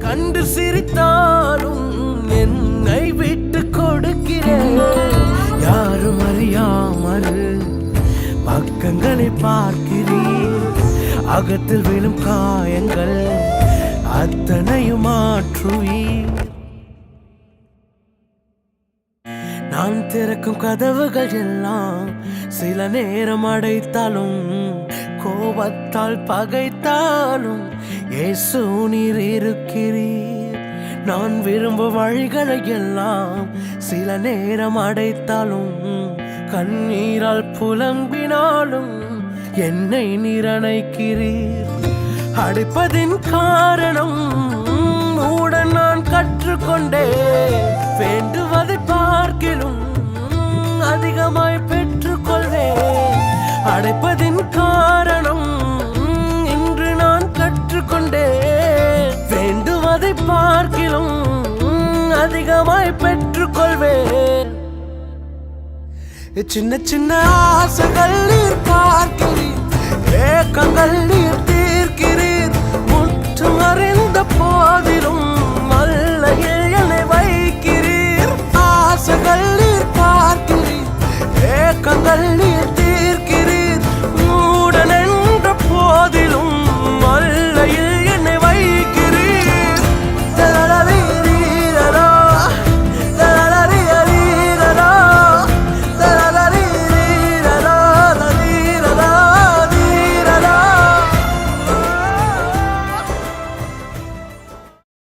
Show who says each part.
Speaker 1: கண்டு சிரித்தாலும் என்னை விட்டு கொடுக்கிறேன். யாரும் அறியாமல் பக்கங்களை பார்க்கிறேன். அகத்தில் விழும் காயங்கள் அத்தனையும் மாற்றுவீர். நான் திறக்கும் கதவுகள் எல்லாம் சில நேரம் அடைத்தாலும் கோபத்தால் பகைத்தாலும் இயேசு நீர் இருக்கிறீர். நான் விரும்பும் வழிகளை எல்லாம் சில நேரம் அடைத்தாலும் கண்ணீரால் புலம்பினாலும் என்னை நீர் அணைக்கிறீர். அடைப்பதின் காரணம் உடன் நான் கற்றுக்கொண்டே வேண்டுவதை பார்க்கிலும் அதிகமாய் பெற்றுக்கொள்வேன். அடைப்பதின் காரணம் இன்று நான் கற்றுக்கொண்டே வேண்டுவதை பார்க்கிலும் அதிகமாய் பெற்றுக்கொள்வேன். சின்ன சின்ன ஆசைகள் நீர் பார்க்கிறீர், ஏக்கங்கள் நீர் தீர்க்கிறீர். முற்றும் அறிந்த போதிலும் மல்லையில் என்னை வைக்கிறீர். ஆசைகள் நீர் பார்க்கிறீர், ஏக்கங்கள் நீர் தீர்க்கிறீர். மூடன் என்ற போதிலும்